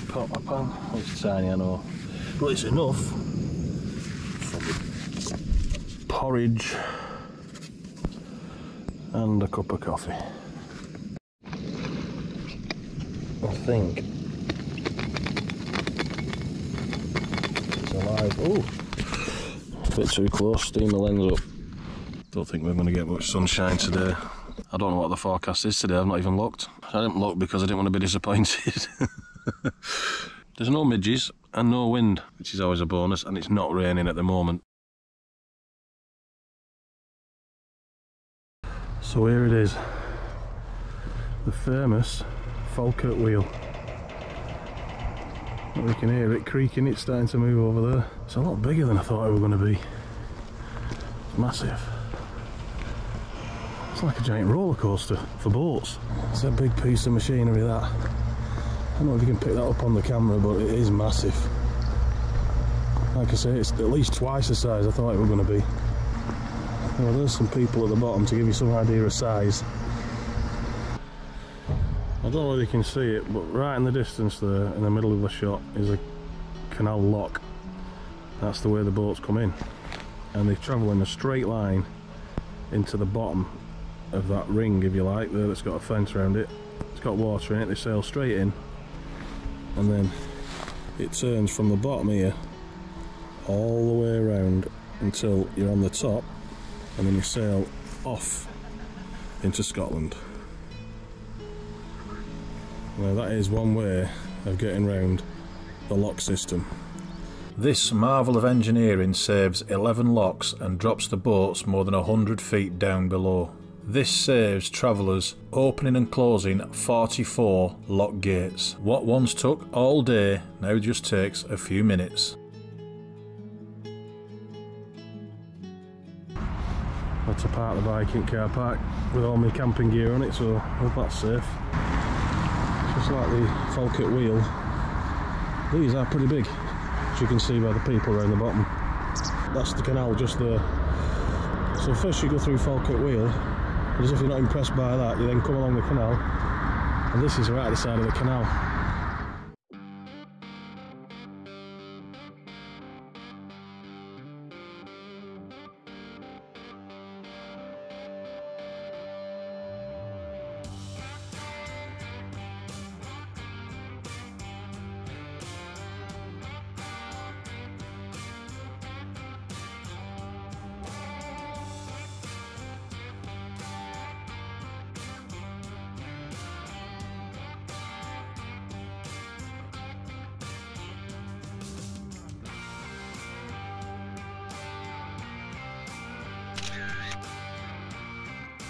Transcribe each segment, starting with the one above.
Pot my pan. It's tiny, I know, but it's enough for the porridge and a cup of coffee. I think it's alive. Oh, a bit too close. Steam the lens up. Don't think we're going to get much sunshine today. I don't know what the forecast is today. I've not even looked. I didn't look because I didn't want to be disappointed. There's no midges and no wind, which is always a bonus, and it's not raining at the moment. So here it is, the famous Falkirk Wheel. We can hear it creaking, it's starting to move over there. It's a lot bigger than I thought it was going to be. It's massive. It's like a giant roller coaster for boats. It's a big piece of machinery, that. I don't know if you can pick that up on the camera, but it is massive. Like I say, it's at least twice the size I thought it was going to be. Well, there's some people at the bottom to give you some idea of size. I don't know if you can see it, but right in the distance there, in the middle of the shot, is a canal lock. That's the way the boats come in. And they travel in a straight line into the bottom of that ring, if you like, there, that's got a fence around it. It's got water in it, they sail straight in. And then it turns from the bottom here all the way around until you're on the top, and then you sail off into Scotland. Now that is one way of getting round the lock system. This marvel of engineering saves 11 locks and drops the boats more than 100 feet down below. This saves travellers opening and closing 44 lock gates. What once took all day now just takes a few minutes. Had to park the bike in car park with all my camping gear on it, so I hope that's safe. Just like the Falkirk Wheel, these are pretty big, as you can see by the people around the bottom. That's the canal just there. So first you go through Falkirk Wheel. As if you're not impressed by that, you then come along the canal, and this is right at the side of the canal.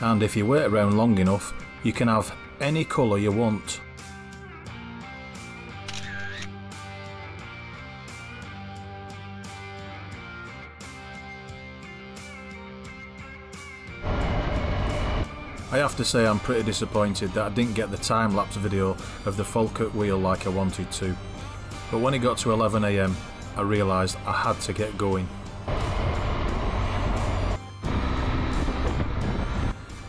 And if you wait around long enough, you can have any colour you want. I have to say I'm pretty disappointed that I didn't get the time-lapse video of the Falkirk Wheel like I wanted to. But when it got to 11 AM, I realised I had to get going.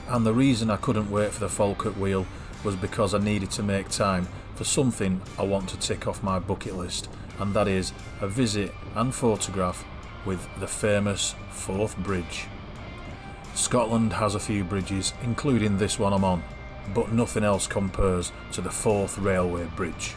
And the reason I couldn't wait for the Falkirk Wheel was because I needed to make time for something I want to tick off my bucket list, and that is a visit and photograph with the famous Forth Bridge. Scotland has a few bridges, including this one I'm on, but nothing else compares to the Forth Railway Bridge.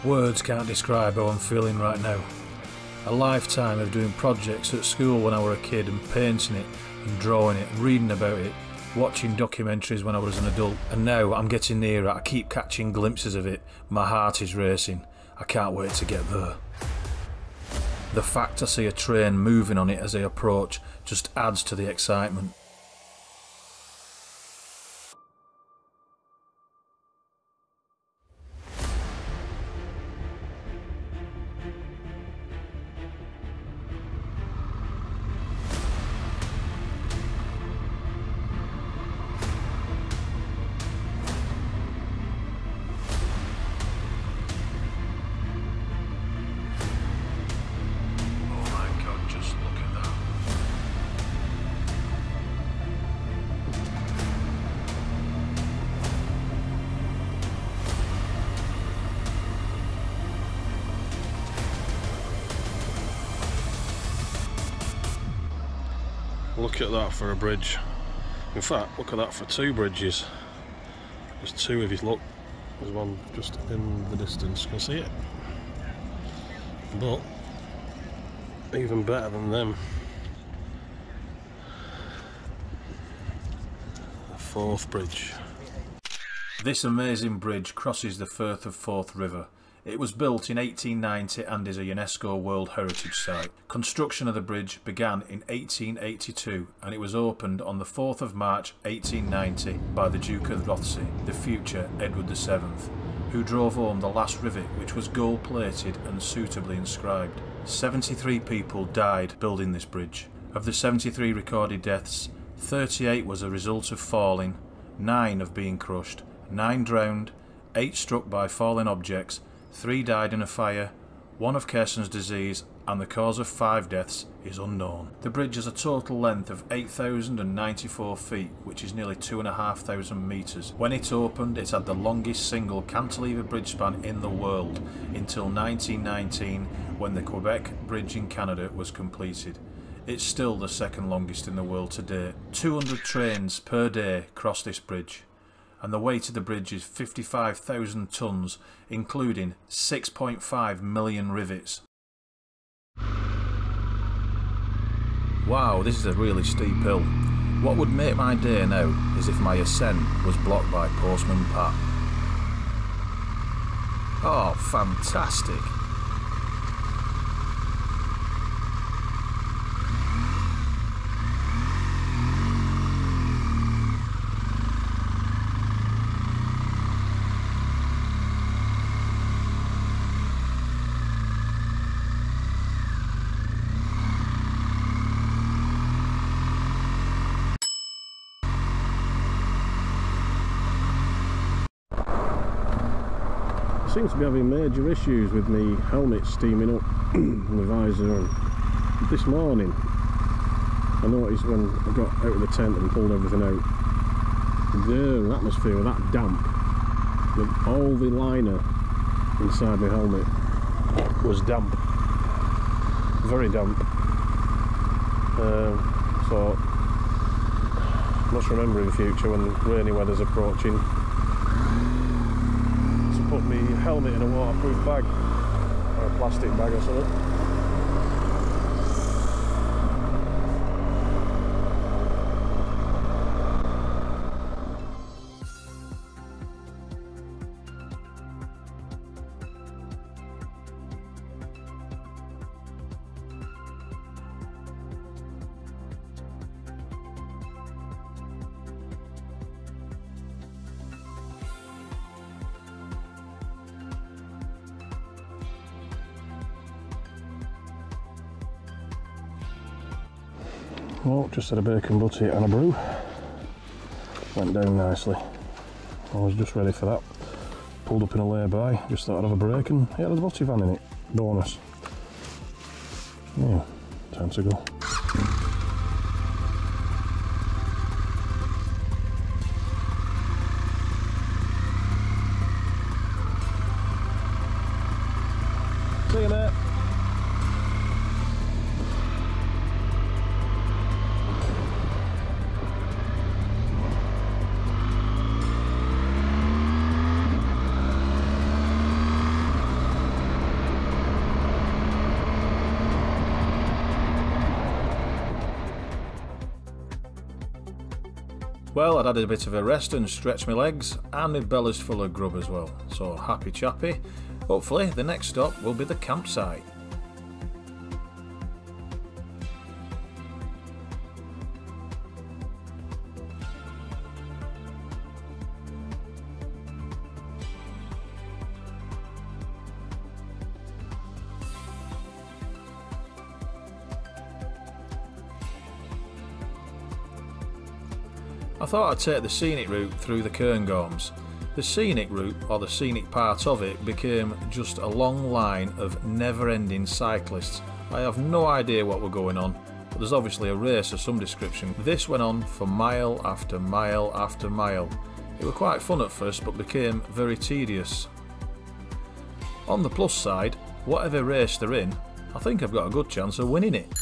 Words can't describe how I'm feeling right now. A lifetime of doing projects at school when I was a kid and painting it and drawing it, reading about it, watching documentaries when I was an adult, and now I'm getting nearer. I keep catching glimpses of it. My heart is racing. I can't wait to get there. The fact I see a train moving on it as I approach just adds to the excitement. Look at that for a bridge. In fact, look at that for two bridges. There's two if you look. There's one just in the distance, you can see it. But, even better than them, the fourth bridge. This amazing bridge crosses the Firth of Forth River. It was built in 1890 and is a UNESCO World Heritage Site. Construction of the bridge began in 1882 and it was opened on the 4th of March 1890 by the Duke of Rothesay, the future Edward VII, who drove home the last rivet, which was gold plated and suitably inscribed. 73 people died building this bridge. Of the 73 recorded deaths, 38 was a result of falling, 9 of being crushed, 9 drowned, 8 struck by falling objects, 3 died in a fire, 1 of Kerson's disease, and the cause of 5 deaths is unknown. The bridge has a total length of 8,094 feet, which is nearly 2,500 metres. When it opened, it had the longest single cantilever bridge span in the world, until 1919, when the Quebec Bridge in Canada was completed. It's still the second longest in the world to date. 200 trains per day cross this bridge, and the weight of the bridge is 55,000 tonnes, including 6.5 million rivets. Wow, this is a really steep hill. What would make my day now is if my ascent was blocked by Postman Pat. Oh, fantastic! Seems to be having major issues with me helmet steaming up and the visor, and this morning I noticed when I got out of the tent and pulled everything out, the atmosphere was that damp that all the liner inside my helmet was damp, very damp. So must remember in the future when rainy weather's approaching, put my helmet in a waterproof bag or a plastic bag or something. Well, just had a bacon butty and a brew. Went down nicely. I was just ready for that. Pulled up in a lay-by, just thought I'd have a break, and it had a butty van in it. Bonus. Yeah, time to go. See you, mate. Well, I'd had a bit of a rest and stretched my legs, and my belly's full of grub as well, so happy chappy. Hopefully the next stop will be the campsite. I thought I'd take the scenic route through the Cairngorms. The scenic route, or the scenic part of it, became just a long line of never-ending cyclists. I have no idea what were going on, but there's obviously a race of some description. This went on for mile after mile after mile. It was quite fun at first, but became very tedious. On the plus side, whatever race they're in, I think I've got a good chance of winning it.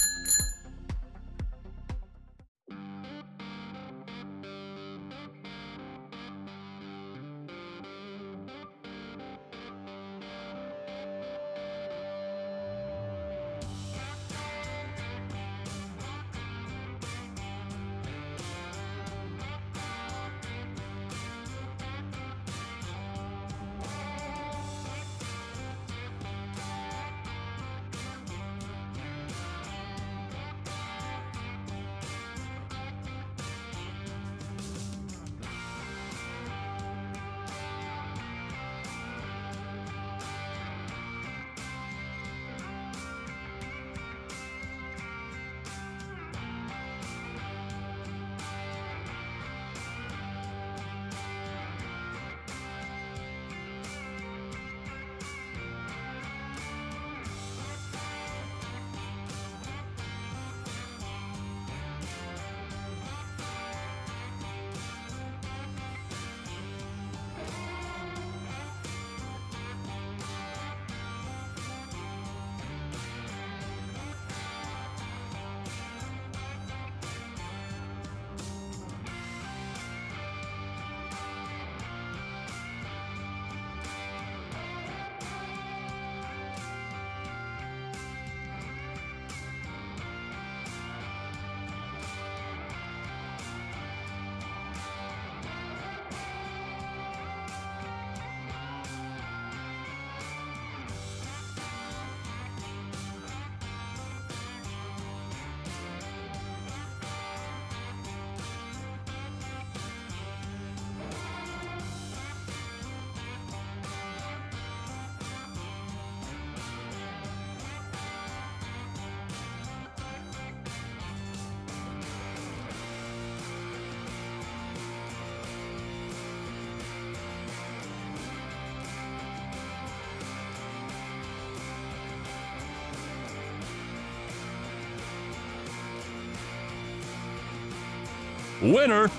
Winner!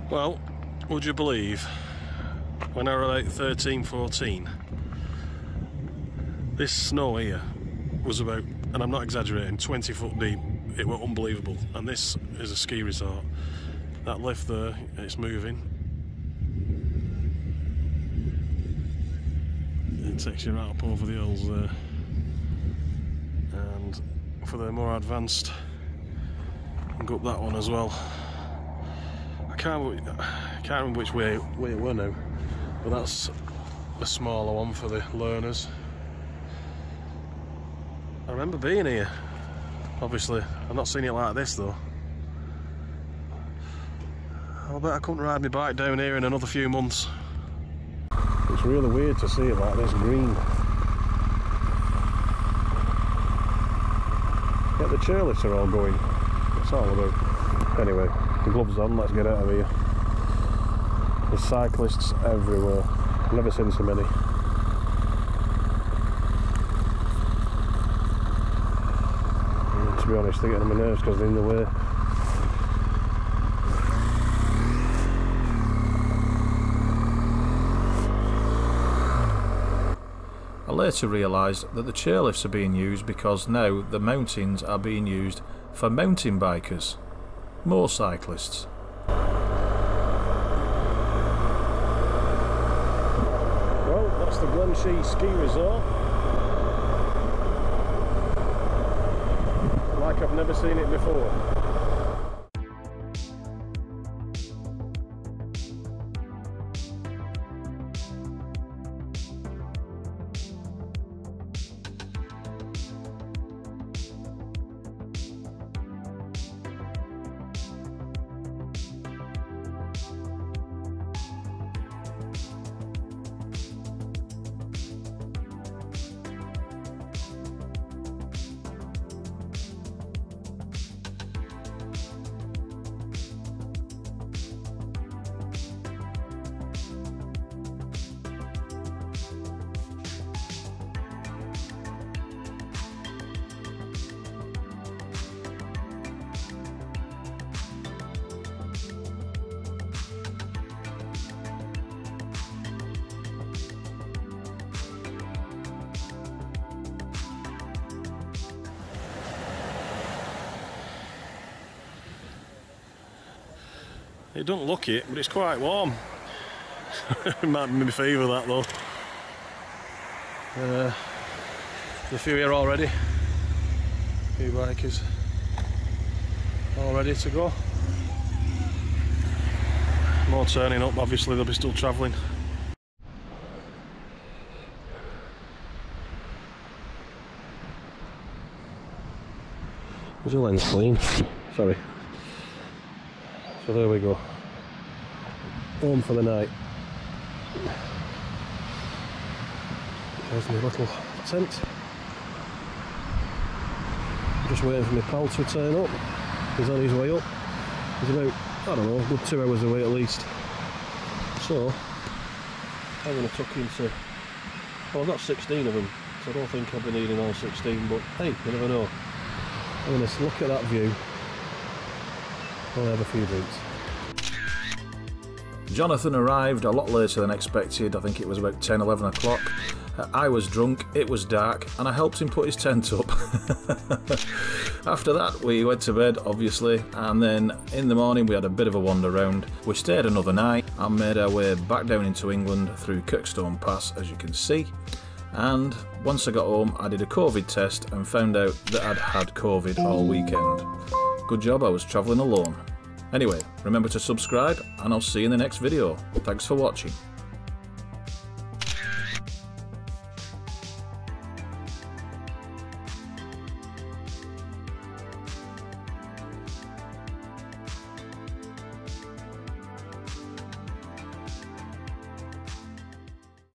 Well, would you believe, when I was like 13, 14, this snow here was about, and I'm not exaggerating, 20 foot deep. It was unbelievable. And this is a ski resort. That lift there, it's moving. It takes you right up over the hills there. And for the more advanced, you can go up that one as well. I can't remember which way it were now, but that's a smaller one for the learners. I remember being here. Obviously, I've not seen it like this though. I bet I couldn't ride my bike down here in another few months. It's really weird to see it like this green. Yet the chairlifts are all going. What's all about? Anyway, the gloves on, let's get out of here. There's cyclists everywhere. Never seen so many. And to be honest, they're getting on my nerves because they're in the way. I later realised that the chairlifts are being used because now the mountains are being used for mountain bikers. More cyclists. Well, that's the Glenshee ski resort. Like I've never seen it before. It doesn't look it, but it's quite warm. It might make me fever that though. There's a few here already. A few bikers all ready to go. More turning up, obviously they'll be still travelling. Was your lens clean? Sorry. So there we go. Home for the night. There's my little tent. Just waiting for my pal to turn up. He's on his way up. He's about, I don't know, a good 2 hours away at least. So, I'm going to tuck into... Well, I've got 16 of them, so I don't think I'll be needing all 16, but hey, you never know. I'm going to look at that view. I'll have a few drinks. Jonathan arrived a lot later than expected. I think it was about 10, 11 o'clock. I was drunk, it was dark, and I helped him put his tent up. After that we went to bed, obviously, and then in the morning we had a bit of a wander round. We stayed another night and made our way back down into England through Kirkstone Pass, as you can see. And once I got home I did a COVID test and found out that I'd had COVID all weekend. Good job I was travelling alone. Anyway, remember to subscribe and I'll see you in the next video. Thanks for watching.